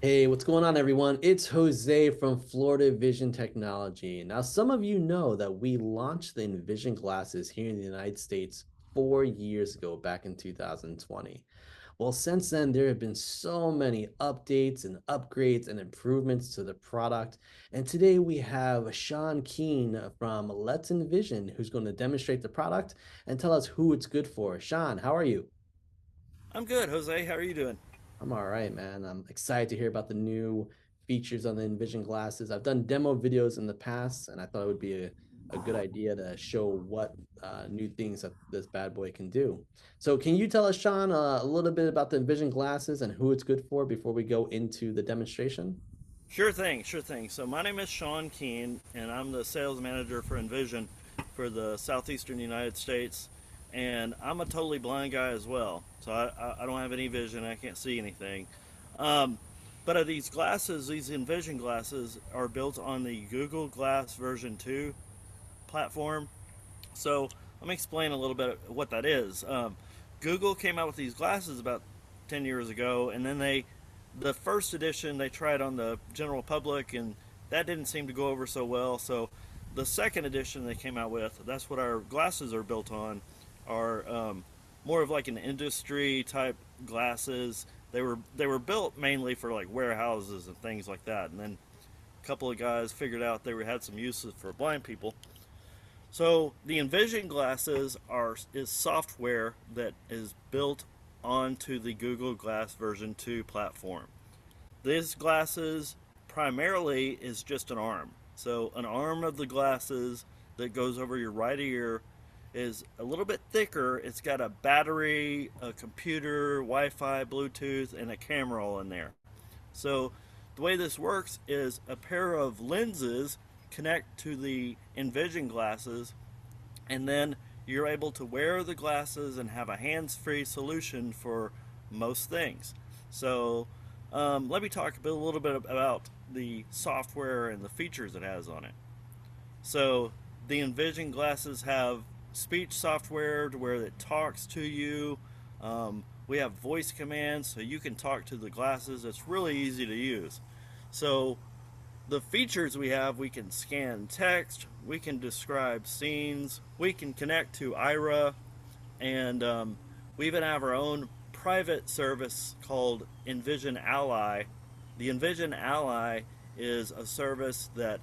Hey, what's going on, everyone? It's Jose from Florida Vision Technology. Now, some of you know that we launched the Envision glasses here in the United States 4 years ago, back in 2020. Well, since then, there have been so many updates and upgrades and improvements to the product. And today we have Shawn from Let's Envision, who's going to demonstrate the product and tell us who it's good for. Shawn, how are you? I'm good, Jose. How are you doing? I'm all right, man. I'm excited to hear about the new features on the Envision glasses. I've done demo videos in the past, and I thought it would be a good idea to show what new things that this bad boy can do. So, can you tell us, Shawn, a little bit about the Envision glasses and who it's good for before we go into the demonstration? Sure thing, sure thing. So my name is Shawn Keen, and I'm the sales manager for Envision for the southeastern United States. And I'm a totally blind guy as well, so I don't have any vision. I can't see anything. Um, but these glasses, these Envision glasses, are built on the Google Glass version 2 platform. So let me explain a little bit what that is. Google came out with these glasses about 10 years ago, and then the first edition, they tried on the general public, and that didn't seem to go over so well. So the second edition they came out with, that's what our glasses are built on, are more of like an industry type glasses. They were built mainly for like warehouses and things like that, and then a couple of guys figured out they had some uses for blind people. So the Envision glasses are is software that is built onto the Google Glass version 2 platform. These glasses primarily is just an arm. So an arm of the glasses that goes over your right ear is a little bit thicker. It's got a battery, a computer, Wi-Fi, Bluetooth, and a camera all in there. So the way this works is a pair of lenses connect to the Envision glasses, and then you're able to wear the glasses and have a hands-free solution for most things. So let me talk a little bit about the software and the features it has on it. So the Envision glasses have speech software to where it talks to you. We have voice commands so you can talk to the glasses. It's really easy to use. So the features we have, we can scan text, we can describe scenes, we can connect to Ira, and we even have our own private service called Envision Ally. The Envision Ally is a service that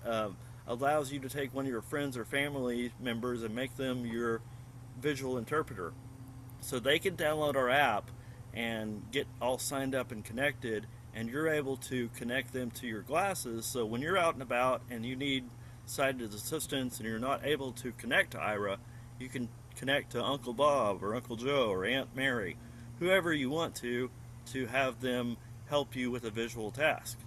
allows you to take one of your friends or family members and make them your visual interpreter. So they can download our app and get all signed up and connected, and you're able to connect them to your glasses. So when you're out and about and you need sighted assistance and you're not able to connect to Ira, you can connect to Uncle Bob or Uncle Joe or Aunt Mary, whoever you want to have them help you with a visual task.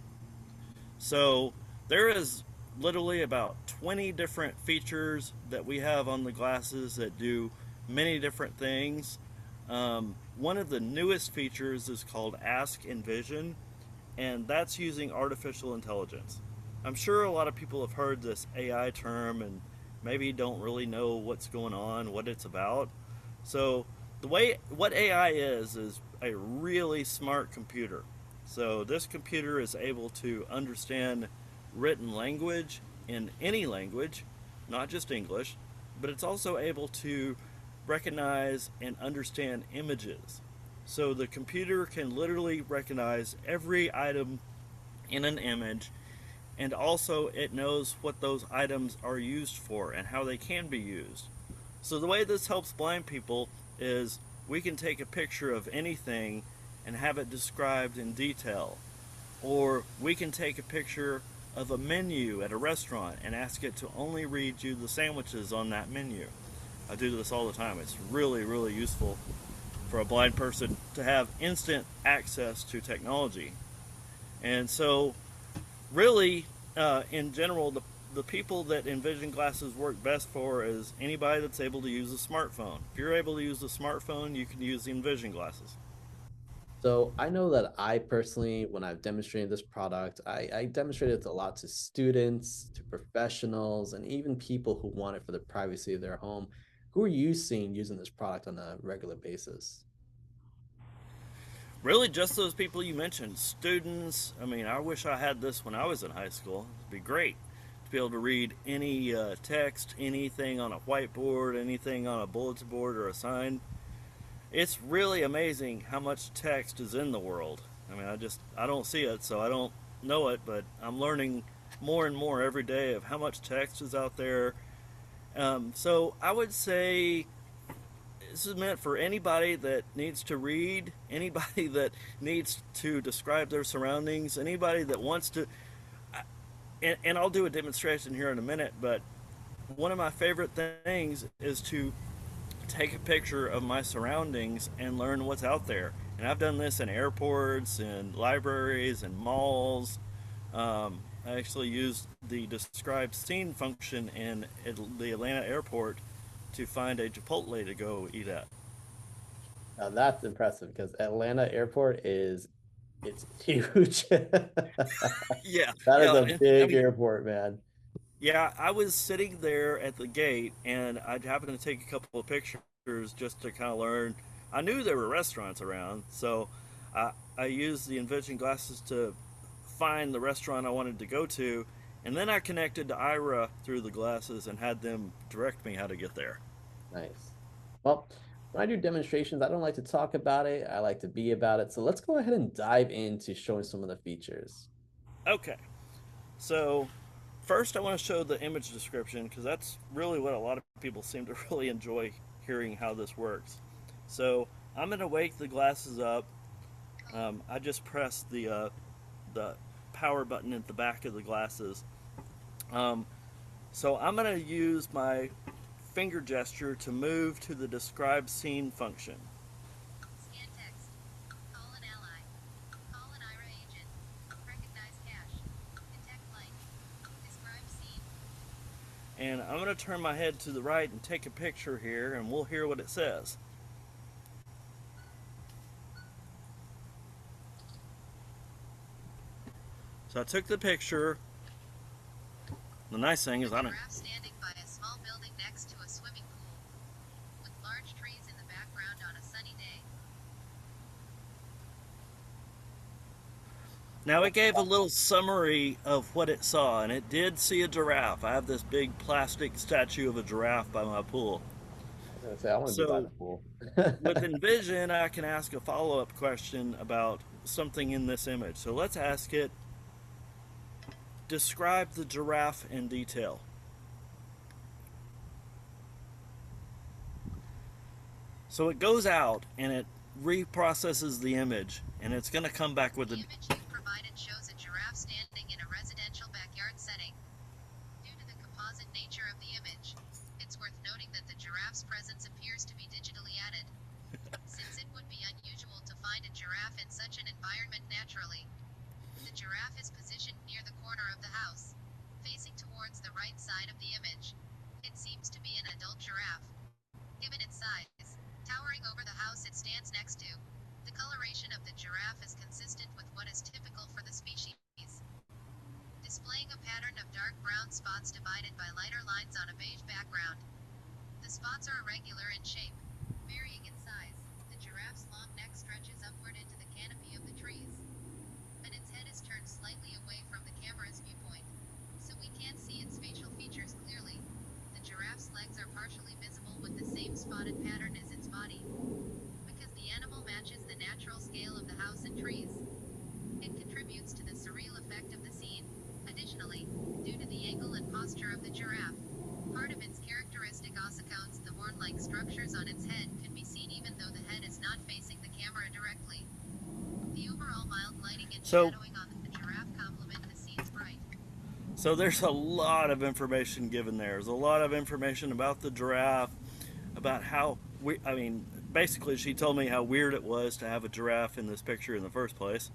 So there is literally about 20 different features that we have on the glasses that do many different things. One of the newest features is called Ask Envision, and that's using artificial intelligence. I'm sure a lot of people have heard this AI term and maybe don't really know what's going on, what it's about. So the way what AI is a really smart computer. So this computer is able to understand written language in any language, not just English, but it's also able to recognize and understand images. So the computer can literally recognize every item in an image, and also it knows what those items are used for and how they can be used. So the way this helps blind people is we can take a picture of anything and have it described in detail. Or we can take a picture of a menu at a restaurant and ask it to only read you the sandwiches on that menu. I do this all the time. It's really, really useful for a blind person to have instant access to technology. And so, really, in general, the people that Envision glasses work best for is anybody that's able to use a smartphone. If you're able to use a smartphone, you can use the Envision glasses. So I know that I personally, when I've demonstrated this product, I demonstrated it a lot to students, to professionals, and even people who want it for the privacy of their home. Who are you seeing using this product on a regular basis? Really, just those people you mentioned, students. I mean, I wish I had this when I was in high school. It'd be great to be able to read any text, anything on a whiteboard, anything on a bulletin board or a sign. It's really amazing how much text is in the world. I mean, I don't see it, so I don't know it, but I'm learning more and more every day of how much text is out there. So I would say this is meant for anybody that needs to read, anybody that needs to describe their surroundings, anybody that wants to. And I'll do a demonstration here in a minute, but one of my favorite things is to take a picture of my surroundings and learn what's out there. And I've done this in airports and libraries and malls. I actually used the describe scene function in the Atlanta airport to find a Chipotle to go eat at. Now that's impressive because Atlanta Airport is it's huge. Yeah, That is yeah. a I big mean, airport, man. yeah, I was sitting there at the gate and I happened to take a couple of pictures just to kind of learn. I knew there were restaurants around, so I used the Envision Glasses to find the restaurant I wanted to go to, and then I connected to Ira through the glasses and had them direct me how to get there. Nice. Well, when I do demonstrations, I don't like to talk about it. I like to be about it. So let's go ahead and dive into showing some of the features. Okay, so first I want to show the image description because that's really what a lot of people seem to really enjoy hearing how this works. So I'm going to wake the glasses up. I just press the power button at the back of the glasses. Um, so I'm going to use my finger gesture to move to the describe scene function. Scan text. Call an ally. Call an IRA agent. Recognize cache. Detect light. Describe scene. And I'm going to turn my head to the right and take a picture here, and we'll hear what it says. So I took the picture. The nice thing is A I don't. giraffe standing by a small building next to a swimming pool. With large trees in the background on a sunny day. Now it gave a little summary of what it saw, and it did see a giraffe. I have this big plastic statue of a giraffe by my pool. I was gonna say I want to be by the So pool. with Envision, I can ask a follow-up question about something in this image. So let's ask it, describe the giraffe in detail. So it goes out and it reprocesses the image, and it's going to come back with The a. image you've provided shows a giraffe standing in a residential backyard setting. Due to the composite nature of the image, it's worth noting that the giraffe's presence appears to be digitally added. Since it would be unusual to find a giraffe in such an environment naturally. The giraffe is positioned near the corner of the house, facing towards the right side of the image. It seems to be an adult giraffe. Given its size, towering over the house it stands next to, the coloration of the giraffe is consistent with what is typical for the species. Displaying a pattern of dark brown spots divided by lighter lines on a beige background. The spots are irregular in shape, varying in size. The giraffe's long neck stretches upward into the canopy of the trees, and its head is turned slightly away from the camera's viewpoint, so we can't see its facial features clearly. The giraffe's legs are partially visible with the same spotted pattern as its body. Because the animal matches the natural scale of the house and trees, it contributes to the surreal effect of the scene. Additionally, due to the angle and posture of the giraffe, part of its characteristic ossicones, the horn-like structures on its head, can be seen even though the head is not facing the camera directly. The overall mild lighting and So, shadowing on the giraffe complement the scene's bright. so there's a lot of information given there. There's a lot of information about the giraffe, about how I mean, basically she told me how weird it was to have a giraffe in this picture in the first place.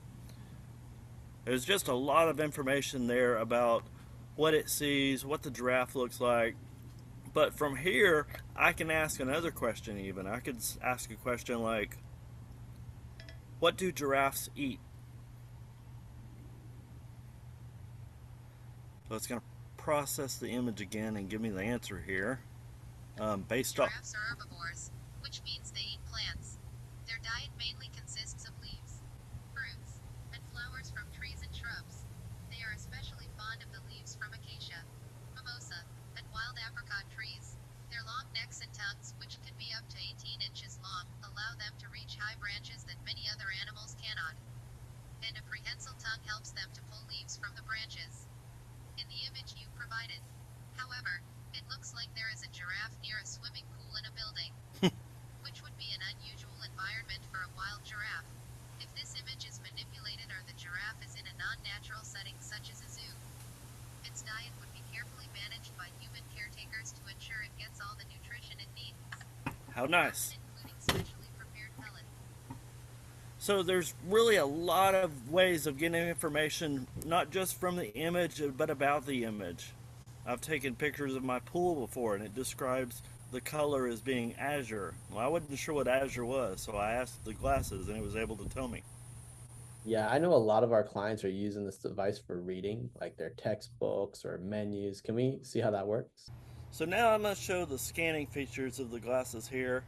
There's just a lot of information there about what it sees, what the giraffe looks like. But from here, I can ask another question even. I could ask a question like, what do giraffes eat? So it's going to process the image again and give me the answer here. Based off. Giraffes are herbivores, which means they eat plants. Their diet mainly consists of leaves. Their long necks and tongues, which can be up to 18 inches long, allow them to reach high branches that many other animals cannot. And a prehensile tongue helps them to pull leaves from the branches. In the image you provided, however, it looks like there is a giraffe near a swimming pool in a building, which would be an unusual environment for a wild giraffe. If this image is manipulated or the giraffe is in a non-natural setting such as a zoo, its diet would be carefully managed by human caretakers to ensure it gets all the nutrition it needs, How nice. including specially prepared pellets. So there's really a lot of ways of getting information, not just from the image, but about the image. I've taken pictures of my pool before, and it describes the color as being azure. Well, I wasn't sure what azure was, so I asked the glasses, and it was able to tell me. Yeah, I know a lot of our clients are using this device for reading, like their textbooks or menus. Can we see how that works? So now I'm going to show the scanning features of the glasses here.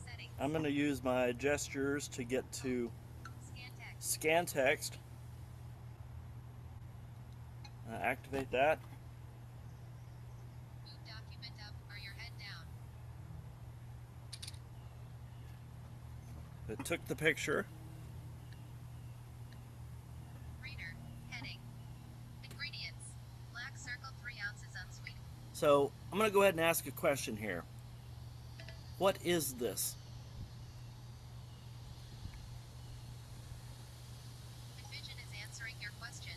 Settings. I'm going to use my gestures to get to Scan text. scan text. Activate that. Move document up or your head down. It took the picture. Reader. Heading. Ingredients. Black circle 3 ounces unsweetened. So I'm going to go ahead and ask a question here. What is this? Envision is answering your question.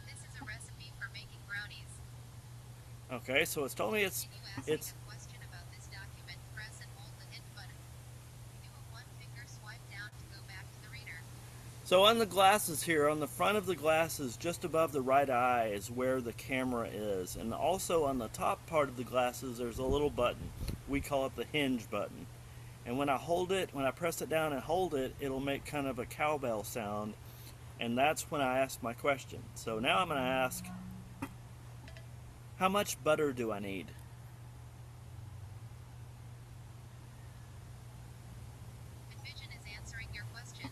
This is a recipe for making brownies. Okay, so it's told me it's Continue asking it's a question about this document. Press and hold the hint button. Do a one-finger swipe down to go back to the reader. so on the glasses here, on the front of the glasses, just above the right eye is where the camera is, and also on the top part of the glasses, there's a little button. We call it the hinge button. And when I press it down and hold it, it'll make kind of a cowbell sound, and that's when I ask my question. So now I'm going to ask, how much butter do I need? Envision is answering your question.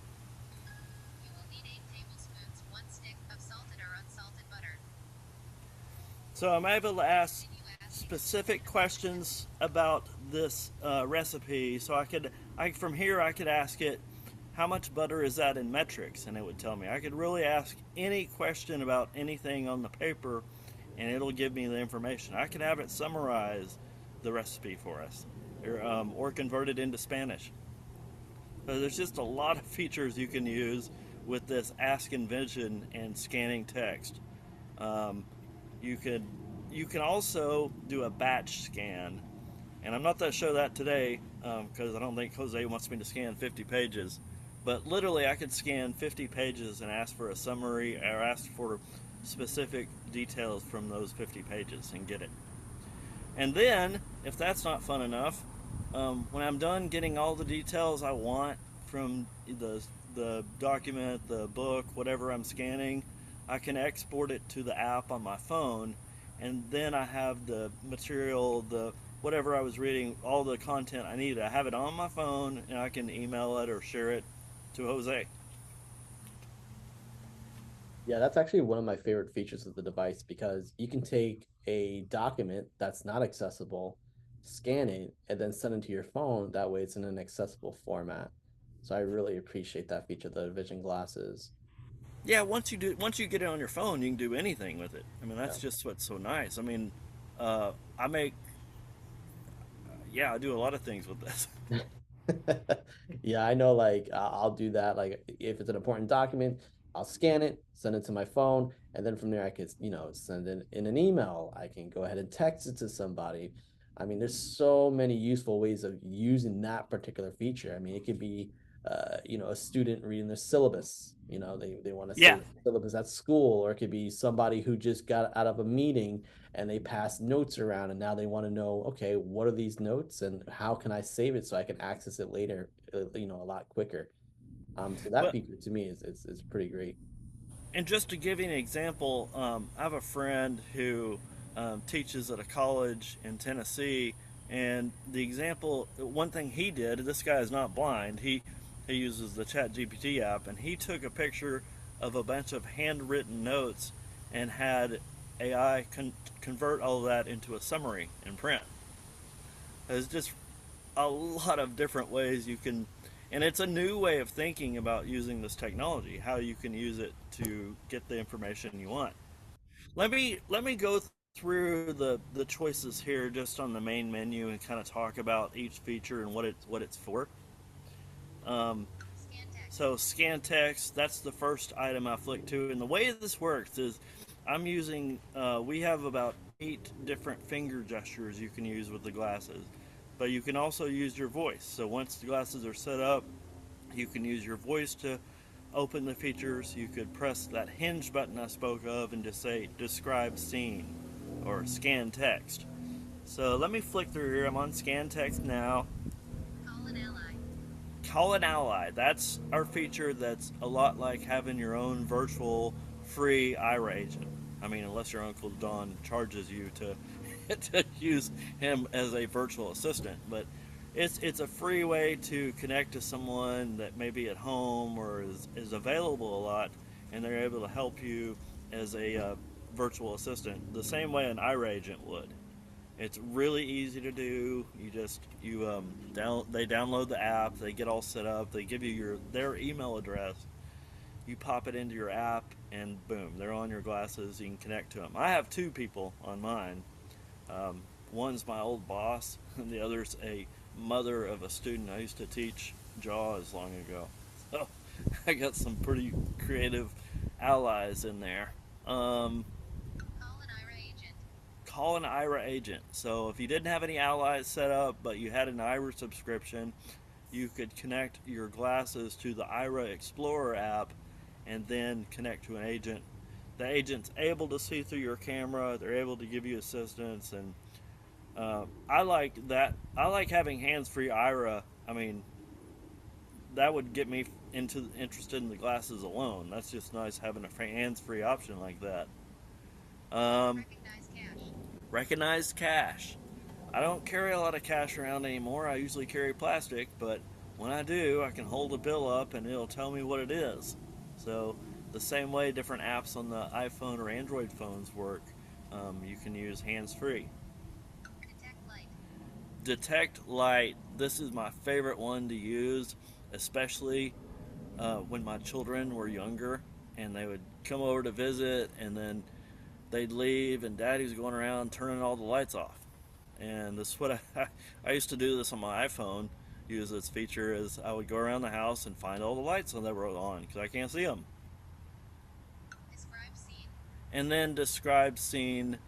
You will need 8 tablespoons, 1 stick of salted or unsalted butter. So I'm able to ask Continue asking specific questions about this recipe. So from here I could ask it, how much butter is that in metrics, and it would tell me. I could really ask any question about anything on the paper, and it'll give me the information. I could have it summarize the recipe for us, or convert it into Spanish. So there's just a lot of features you can use with this Ask Envision and scanning text. Um, you could you can also do a batch scan, and I'm not going to show that today because I don't think Jose wants me to scan 50 pages. But literally, I could scan 50 pages and ask for a summary or ask for specific details from those 50 pages and get it. And then, if that's not fun enough, when I'm done getting all the details I want from the document, the book, whatever I'm scanning, I can export it to the app on my phone, and then I have the material, the whatever I was reading, all the content I need. I have it on my phone, and I can email it or share it to Jose. Yeah, that's actually one of my favorite features of the device because you can take a document that's not accessible, scan it, and then send it to your phone. That way it's in an accessible format. So I really appreciate that feature of the Vision glasses. Yeah, once you get it on your phone, you can do anything with it. I mean, Yeah. that's just what's so nice. I mean, I make yeah, I do a lot of things with this. Yeah, I know like I'll do that. Like if it's an important document, I'll scan it, send it to my phone, and then from there I could, send it in an email. I can go ahead and text it to somebody. I mean, there's so many useful ways of using that particular feature. I mean, it could be a student reading their syllabus. They want to Yeah, save syllabus at school, or it could be somebody who just got out of a meeting and they pass notes around and now they want to know, okay, what are these notes and how can I save it so I can access it later, a lot quicker. So that but feature to me is pretty great. and just to give you an example, I have a friend who teaches at a college in Tennessee, and the example, one thing he did, this guy is not blind. He uses the Chat GPT app, and he took a picture of a bunch of handwritten notes and had AI convert all of that into a summary in print. There's just a lot of different ways you can, and it's a new way of thinking about using this technology, how you can use it to get the information you want. Let me go through the choices here just on the main menu and kind of talk about each feature and what it's for. Um, Scan text. so scan text, that's the first item I flick to, and the way this works is I'm using. We have about 8 different finger gestures you can use with the glasses, but you can also use your voice. So once the glasses are set up, you can use your voice to open the features. You could press that hinge button I spoke of and just say describe scene or scan text. So let me flick through here. I'm on scan text now. Call an ally. Call an ally. That's our feature that's a lot like having your own virtual free Ira agent. I mean, unless your Uncle Don charges you to to use him as a virtual assistant, but it's a free way to connect to someone that may be at home or is available a lot, and they're able to help you as a virtual assistant the same way an Ira agent would. It's really easy to do. They download the app, they get all set up, they give you their email address. You pop it into your app, and boom, they're on your glasses. You can connect to them. I have 2 people on mine. One's my old boss, and the other's a mother of a student I used to teach JAWS long ago. So I got some pretty creative allies in there. Call an IRA agent. Call an Ira agent. So if you didn't have any allies set up, but you had an Ira subscription, you could connect your glasses to the Ira Explorer app and then connect to an agent. The agent's able to see through your camera. They're able to give you assistance, and I like that. I like having hands-free Ira. I mean, that would get me interested in the glasses alone. That's just nice having a hands-free option like that. Um, Recognize cash. Recognize cash. I don't carry a lot of cash around anymore. I usually carry plastic, but when I do, I can hold a bill up and it'll tell me what it is. So, the same way different apps on the iPhone or Android phones work, you can use hands free. Detect light. Detect light. This is my favorite one to use, especially when my children were younger and they would come over to visit and then they'd leave and daddy's going around turning all the lights off. And this is what I used to do this on my iPhone. Use this feature as I would go around the house and find all the lights that were on because I can't see them. Describe scene. And then describe scene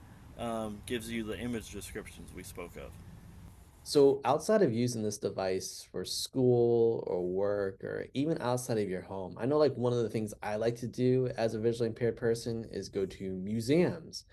gives you the image descriptions we spoke of. So outside of using this device for school or work or even outside of your home, I know like one of the things I like to do as a visually impaired person is go to museums.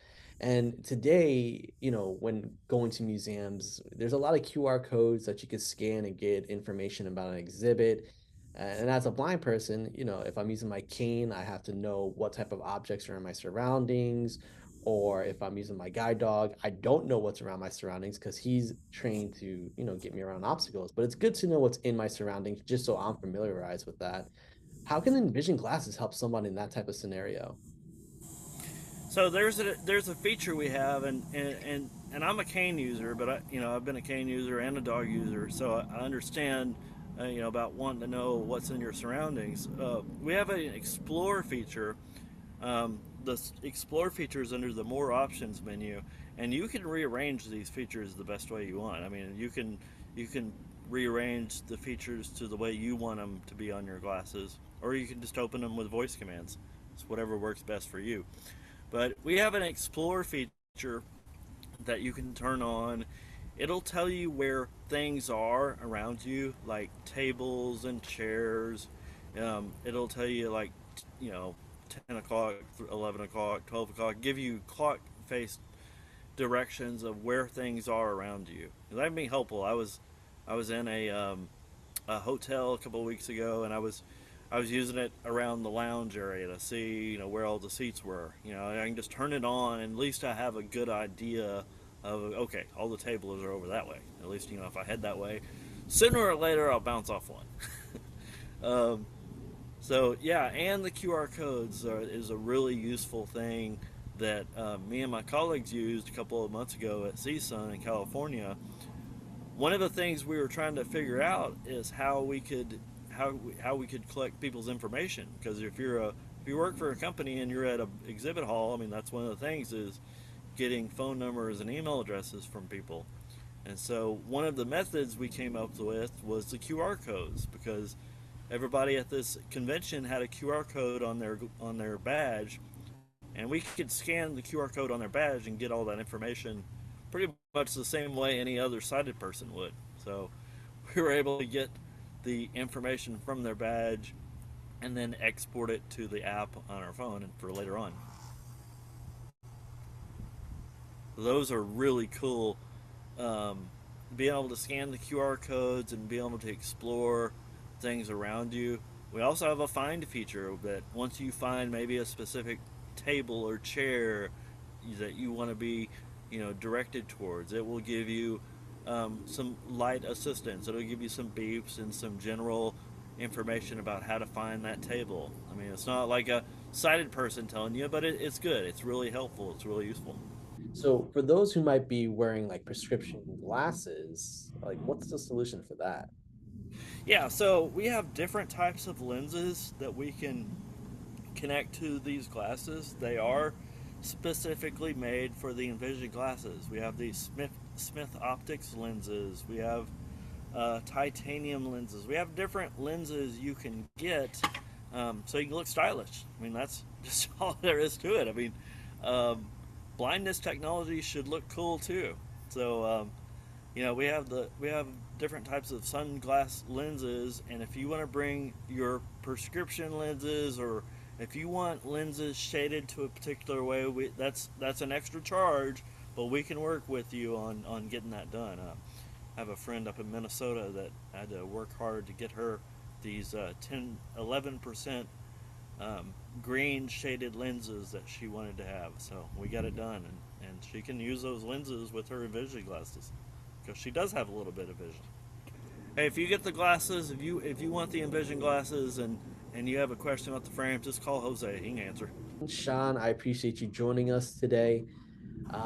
And today, when going to museums, there's a lot of QR codes that you can scan and get information about an exhibit. And as a blind person, if I'm using my cane, I have to know what type of objects are in my surroundings, or if I'm using my guide dog, I don't know what's around my surroundings because he's trained to, get me around obstacles. But it's good to know what's in my surroundings just so I'm familiarized with that. How can Envision glasses help someone in that type of scenario? So there's a feature we have, and I'm a cane user, but I've been a cane user and a dog user, so I understand about wanting to know what's in your surroundings. We have an explore feature. The explore feature is under the more options menu, and you can rearrange these features the best way you want. I mean, you can rearrange the features to the way you want them to be on your glasses, or you can just open them with voice commands. It's whatever works best for you. But we have an explore feature that you can turn on. It'll tell you where things are around you, like tables and chairs. It'll tell you, like, 10 o'clock, 11 o'clock, 12 o'clock, give you clock face directions of where things are around you. That'd be helpful. I was in a hotel a couple of weeks ago, and I was using it around the lounge area to see where all the seats were. I can just turn it on, and at least I have a good idea of, okay, all the tables are over that way. At least if I head that way, sooner or later I'll bounce off one. um, so yeah, and the QR codes is a really useful thing that me and my colleagues used a couple of months ago at CSUN in California. one of the things we were trying to figure out is how we could collect people's information, because if you work for a company and you're at a exhibit hall, I mean that's one of the things is getting phone numbers and email addresses from people. And so one of the methods we came up with was the QR codes, because everybody at this convention had a QR code on their badge, and we could scan the QR code on their badge and get all that information pretty much the same way any other sighted person would. So we were able to get the information from their badge and then export it to the app on our phone and for later on. Those are really cool. Um, Being able to scan the QR codes and being able to explore things around you. We also have a find feature that once you find maybe a specific table or chair that you want to be, directed towards, it will give you some light assistance. It'll give you some beeps and some general information about how to find that table. I mean, it's not like a sighted person telling you, but it's good. It's really helpful. It's really useful. So for those who might be wearing like prescription glasses, like what's the solution for that? Yeah, so we have different types of lenses that we can connect to these glasses. They are specifically made for the Envision glasses. We have these Smith Optics lenses. We have titanium lenses. We have different lenses you can get, so you can look stylish. I mean, that's just all there is to it. I mean, um, blindness technology should look cool too. So we have different types of sunglass lenses, and if you want to bring your prescription lenses, or if you want lenses shaded to a particular way, that's an extra charge, but we can work with you on getting that done. I have a friend up in Minnesota that had to work hard to get her these 11% green shaded lenses that she wanted to have. So we got it done, and she can use those lenses with her Envision glasses because she does have a little bit of vision. Hey, if you get the glasses, if you want the Envision glasses and you have a question about the frame, just call Jose. He can answer. Shawn, I appreciate you joining us today.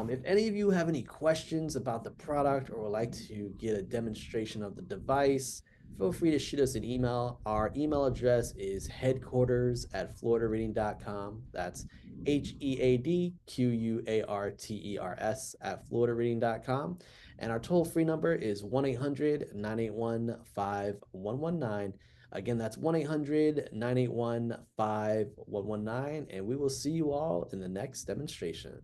If any of you have any questions about the product or would like to get a demonstration of the device, feel free to shoot us an email. Our email address is headquarters@floridareading.com. That's HEADQUARTERS at floridareading.com. And our toll free number is 1 800 981 5119. Again, that's 1 800 981 5119. And we will see you all in the next demonstration.